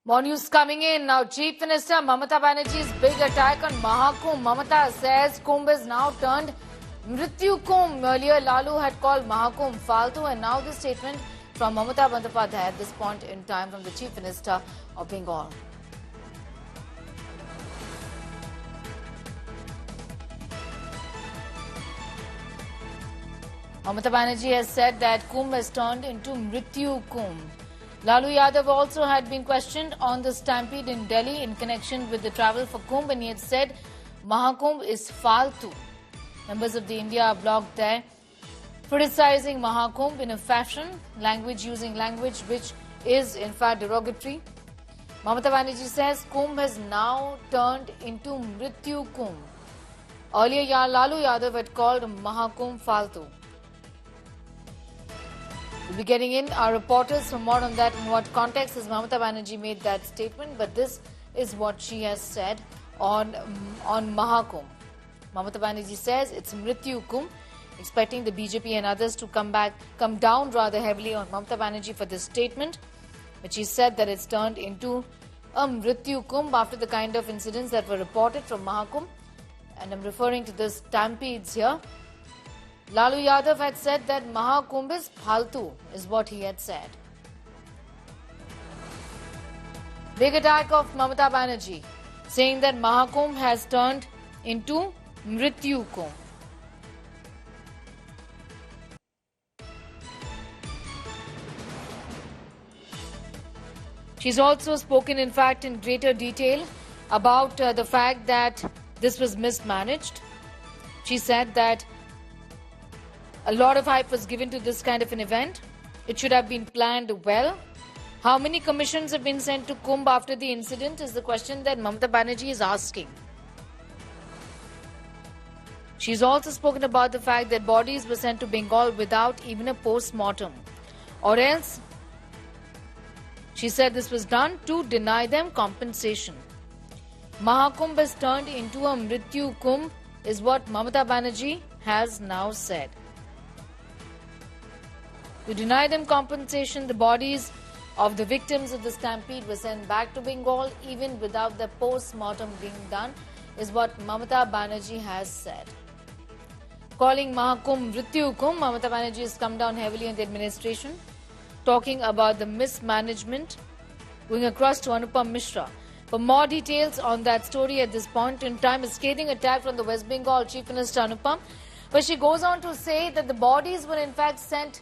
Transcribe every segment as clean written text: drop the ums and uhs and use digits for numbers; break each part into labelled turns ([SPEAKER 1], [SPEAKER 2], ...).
[SPEAKER 1] More news coming in now. Chief Minister Mamata Banerjee's big attack on Mahakumbh. Mamata says Kumbh is now turned Mrityukumbh. Earlier, Lalu had called Mahakumbh Faltu, and now this statement from Mamata Banerjee at this point in time from the Chief Minister of Bengal. Mamata Banerjee has said that Kumbh has turned into Mrityukumbh. Lalu Yadav also had been questioned on the stampede in Delhi in connection with the travel for Kumbh, and he had said Mahakumbh is Faltu. Members of the India bloc there criticizing Mahakumbh in a fashion, using language which is in fact derogatory. Mamata Banerjee says Kumbh has now turned into Mrityukumbh. Earlier, Lalu Yadav had called Mahakumbh Faltu. We'll be getting in our reporters for more on that. In what context has Mamata Banerjee made that statement? But this is what she has said on Mahakumbh. Mamata Banerjee says it's Mrityukumbh, expecting the BJP and others to come down rather heavily on Mamata Banerjee for this statement. But she said that it's turned into a Mrityukumbh after the kind of incidents that were reported from Mahakumbh. And I'm referring to the stampedes here. Lalu Yadav had said that Mahakumbh is Faltu, is what he had said. Big attack of Mamata Banerjee, saying that Mahakumbh has turned into Mrityukumbh. She's also spoken, in fact, in greater detail about the fact that this was mismanaged. She said that a lot of hype was given to this kind of an event. It should have been planned well. How many commissions have been sent to Kumbh after the incident is the question that Mamata Banerjee is asking. She's also spoken about the fact that bodies were sent to Bengal without even a post-mortem. Or else, she said this was done to deny them compensation. Mahakumbh has turned into a Mrityukumbh is what Mamata Banerjee has now said. To deny them compensation, the bodies of the victims of the stampede were sent back to Bengal even without the post-mortem being done, is what Mamata Banerjee has said. Calling Mahakumbh Mrityukumbh, Mamata Banerjee has come down heavily on the administration, talking about the mismanagement, going across to Anupam Mishra. For more details on that story at this point in time, a scathing attack from the West Bengal Chief Minister Anupam, where she goes on to say that the bodies were in fact sent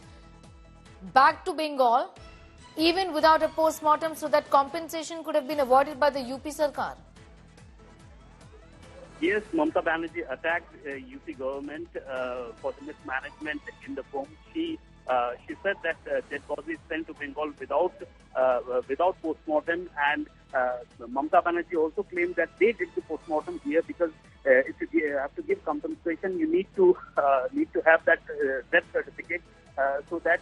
[SPEAKER 1] back to Bengal even without a post-mortem so that compensation could have been avoided by the UP Sarkar.
[SPEAKER 2] Yes, Mamata Banerjee attacked UP government for the mismanagement in the Kumbh. She said that dead bodies sent to Bengal without post-mortem, and Mamata Banerjee also claimed that they did the post-mortem here because if you have to give compensation, you need to have that death certificate. So that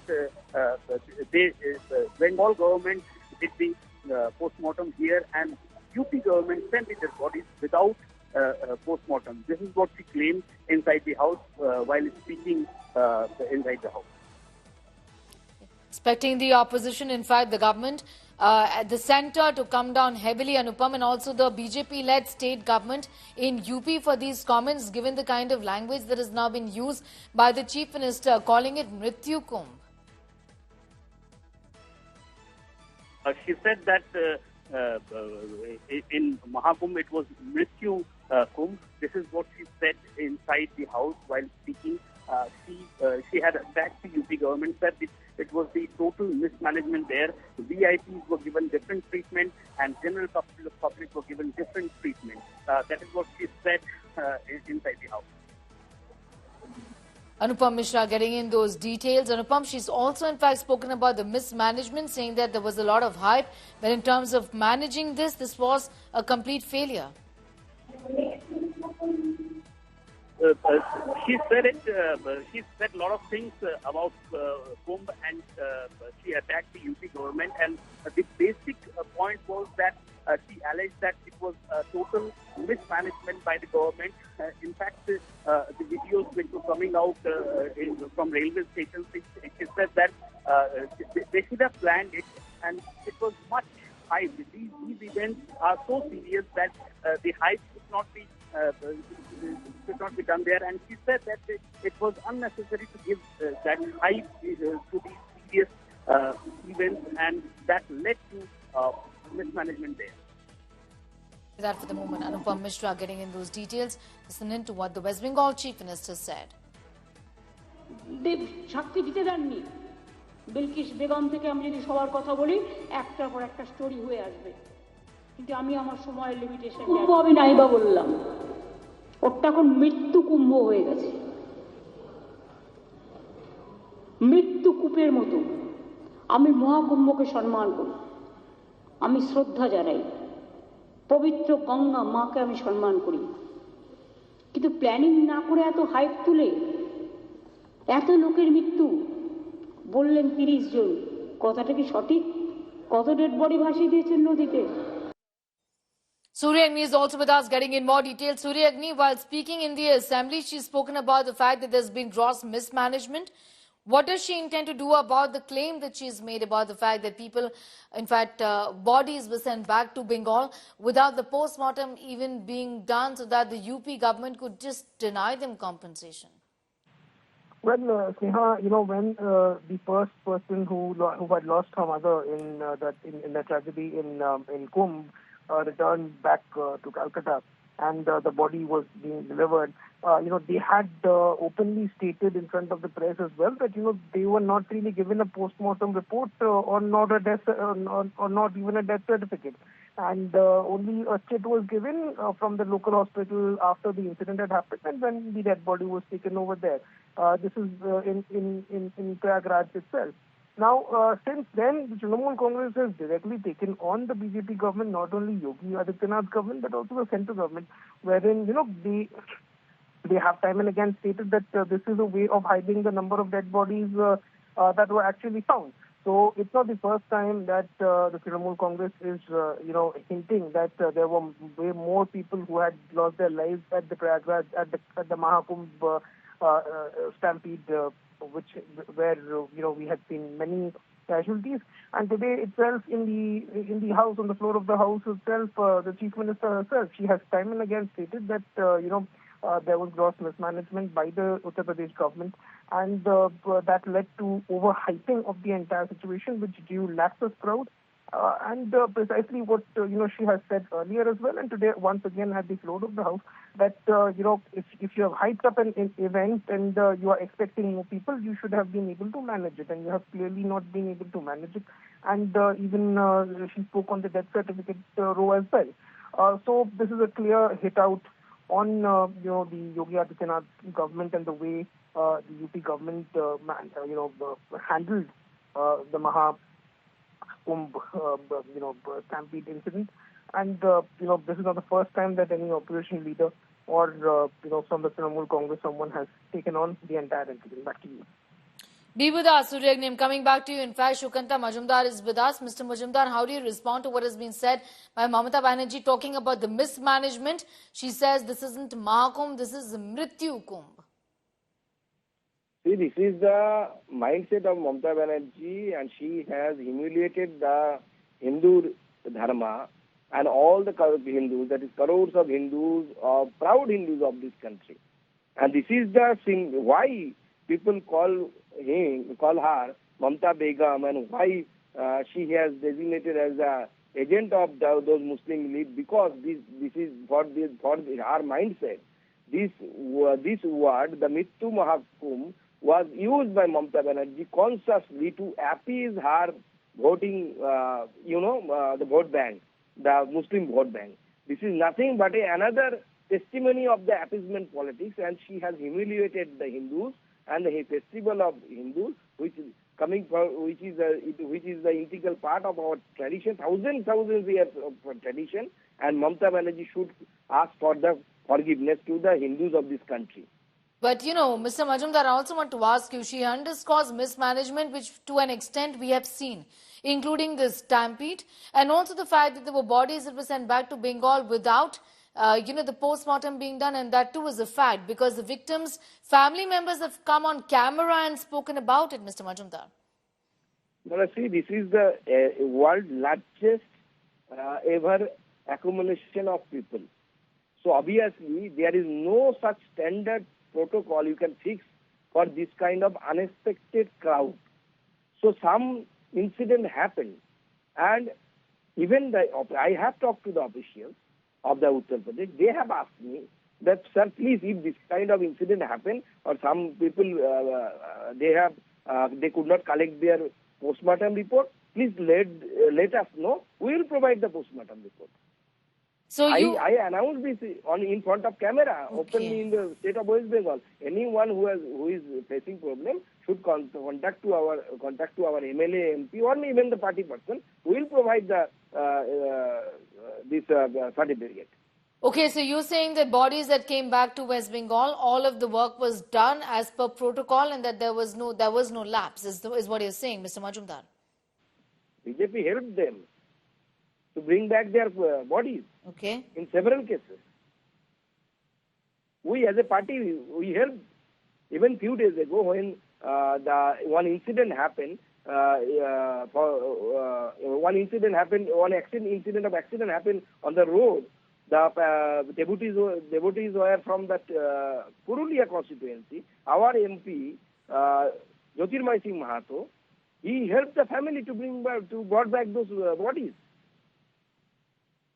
[SPEAKER 2] Bengal government did the post-mortem here, and UP government sent the dead bodies without post-mortem. This is what she claimed inside the house while speaking inside the house.
[SPEAKER 1] Expecting the opposition, in fact the government at the centre, to come down heavily, Anupam, and also the BJP-led state government in UP for these comments, given the kind of language that has now been used by the Chief Minister, calling it Mrityukumbh.
[SPEAKER 2] She said that in Mahakumbh it was Mrityukumbh. This is what she said inside the house while speaking. She had attacked the UP government, said it was the total mismanagement there. VIPs were given different treatment and general public were given different treatment. That is what she said inside the house.
[SPEAKER 1] Anupam Mishra getting in those details. Anupam, she's also in fact spoken about the mismanagement, saying that there was a lot of hype, but in terms of managing this was a complete failure.
[SPEAKER 2] She said it. She said a lot of things about Kumbh, and she attacked the UP government. And the basic point was that she alleged that it was total mismanagement by the government. In fact, the videos which were coming out from railway stations, she said that they should have planned it, and it was much hyped. These events are so serious that the hype should not be done there. And she said that it was unnecessary to give that hype to these serious events, and that led to mismanagement there.
[SPEAKER 1] That for the moment. Anupam Mishra getting in those details. Listen in to what the West Bengal Chief Minister said.
[SPEAKER 3] সাক্ষী দিতে দেননি বিলকিস বেগম থেকে আমি যদি সবার কথা বলি একটার পর একটা স্টোরি হয়ে আসবে, কিন্তু আমি আমার সময়ের লিমিটেশন আমি নাইবা বললাম ওটা এখন মৃত্যু কুম্ভ হয়ে গেছে, মৃত্যু কূপের মতো। আমি মহাকুম্ভকে সম্মান করি, আমি শ্রদ্ধা জানাই, পবিত্র গঙ্গা মাকে আমি সম্মান করি, কিন্তু প্ল্যানিং না করে এত হাইপ তুলে এত লোকের মৃত্যু বললেন 30 জন, কথাটা কি সঠিক? কত ডেড বডি ভাসিয়ে দিয়েছেন নদীতে?
[SPEAKER 1] Surya Agni is also with us, getting in more detail. Surya Agni, while speaking in the assembly, she's spoken about the fact that there's been gross mismanagement. What does she intend to do about the claim that she's made about the fact that people, in fact, bodies were sent back to Bengal without the post-mortem even being done, so that the UP government could just deny them compensation?
[SPEAKER 4] Well, Sneha, when the first person who had lost her mother in the tragedy in Kumbh returned back to Calcutta, and the body was being delivered, they had openly stated in front of the press as well that they were not really given a post-mortem report or not a death or not even a death certificate, and only a state was given from the local hospital after the incident had happened, and when the dead body was taken over there. This is in Prayagraj itself. Now, since then, the Trinamool Congress has directly taken on the BJP government, not only Yogi Adityanath's government, but also the central government, wherein, they have time and again stated that this is a way of hiding the number of dead bodies that were actually found. So it's not the first time that the Trinamool Congress is, hinting that there were way more people who had lost their lives at the Prayagraj, at the Mahakumbh stampede, where we had seen many casualties. And today itself, in the house, on the floor of the house itself, the chief minister herself, she has time and again stated that there was gross mismanagement by the Uttar Pradesh government, and that led to overhyping of the entire situation, which drew lakhs of crowd. And precisely what she has said earlier as well, and today once again at the floor of the house, that if you have hyped up an event and you are expecting more people, you should have been able to manage it, and you have clearly not been able to manage it. And even she spoke on the death certificate row as well. So this is a clear hit out on the Yogi Adityanath government and the way the UP government handled the Mahakumbh stampede incident. And this is not the first time that any opposition leader or from the Trinamool Congress someone has taken on the entire incident. Back to you.
[SPEAKER 1] Be with us, Surya Agni. I'm coming back to you. In fact, Shukanta Majumdar is with us. Mr. Majumdar, how do you respond to what has been said by Mamata Banerjee talking about the mismanagement? She says this isn't Mahakumbh, this is Mrityukumbh.
[SPEAKER 5] See, this is the mindset of Mamata Banerjee, and she has humiliated the Hindu dharma and all the Hindus, that is crores of Hindus, proud Hindus of this country. And this is the thing why people call her Mamata Begum, and why she has designated as a agent of those Muslim elite, because this is for her mindset. This word, the Mrityu Mahakumbh, was used by Mamata Banerjee consciously to appease her voting, the vote bank, the Muslim vote bank. This is nothing but another testimony of the appeasement politics, and she has humiliated the Hindus and the festival of Hindus, which is the integral part of our tradition, thousands years of tradition, and Mamata Banerjee should ask for the forgiveness to the Hindus of this country.
[SPEAKER 1] But, Mr. Majumdar, I also want to ask you, she underscores mismanagement, which to an extent we have seen, including the stampede, and also the fact that there were bodies that were sent back to Bengal without, the post-mortem being done, and that too is a fact, because the victims' family members have come on camera and spoken about it, Mr. Majumdar.
[SPEAKER 5] Now, see, this is the world's largest ever accumulation of people. So obviously there is no such standard protocol you can fix for this kind of unexpected crowd. So some incident happened, and even I have talked to the officials of the Uttar Pradesh. They have asked me that, sir, please, if this kind of incident happen or some people they could not collect their post-mortem report, please let us know. We will provide the post-mortem report.
[SPEAKER 1] So
[SPEAKER 5] I announced this in front of camera, openly in the state of West Bengal. Anyone who is facing problem should contact to our MLA, MP, or even the party person. We will provide the this certificate.
[SPEAKER 1] Okay, so you're saying that bodies that came back to West Bengal, all of the work was done as per protocol, and that there was no lapse. Is what you're saying, Mr. Majumdar?
[SPEAKER 5] BJP helped them to bring back their bodies.
[SPEAKER 1] Okay.
[SPEAKER 5] In several cases. We as a party, we helped. Even few days ago when the one incident happened, one incident happened happened on the road. The devotees were from that Purulia constituency. Our MP, Jyotirmay Singh Mahato, he helped the family to brought back those bodies.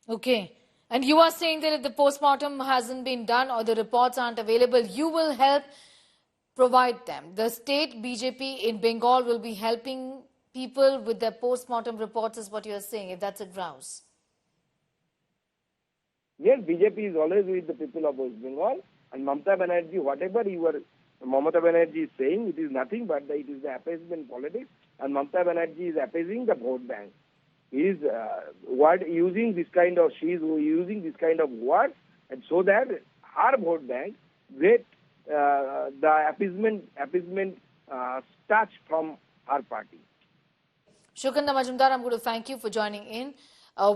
[SPEAKER 1] Okay. And you are saying that if the post-mortem hasn't been done or the reports aren't available, you will help provide them. The state BJP in Bengal will be helping people with their post-mortem reports, is what you are saying, if that's a grouse.
[SPEAKER 5] Yes, BJP is always with the people of West Bengal. And Mamata Banerjee, whatever Mamata Banerjee is saying, it is nothing but it is the appeasement politics. And Mamata Banerjee is appeasing the vote bank. She is using this kind of words, and so that her vote bank get the appeasement touch from our party.
[SPEAKER 1] Shukanda Majumdar, I'm going to thank you for joining in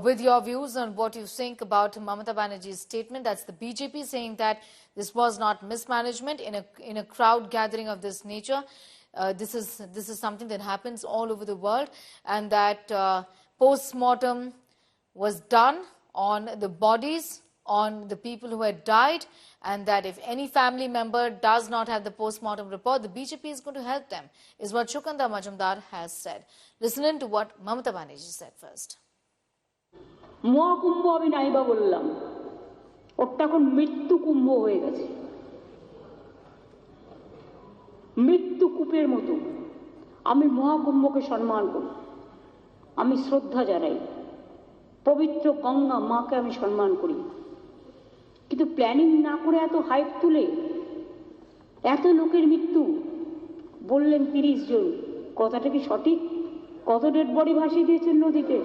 [SPEAKER 1] with your views on what you think about Mamata Banerjee's statement. That's the BJP saying that this was not mismanagement in a crowd gathering of this nature. This is something that happens all over the world, and that post-mortem was done on the bodies, on the people who had died, and that if any family member does not have the post-mortem report, the BJP is going to help them, is what Shukanda Majumdar has said. Listen to what Mamata Banerjee said first.
[SPEAKER 3] Maha Kumbh আমি নাইবা বললাম, ওটা এখন মৃত্যু কুম্ভ হয়ে গেছে। মৃত্যু কূপের মতো আমি মহাকুম্ভকে সম্মান করি, আমি শ্রদ্ধা জানাই, পবিত্র গঙ্গা মাকে আমি সম্মান করি। কিন্তু প্ল্যানিং না করে এত হাইপ তুলে এত লোকের মৃত্যু বললেন 30 জন, কথাটা কি সঠিক? কত ডেড বডি ভাসিয়ে দিয়েছেন নদীতে?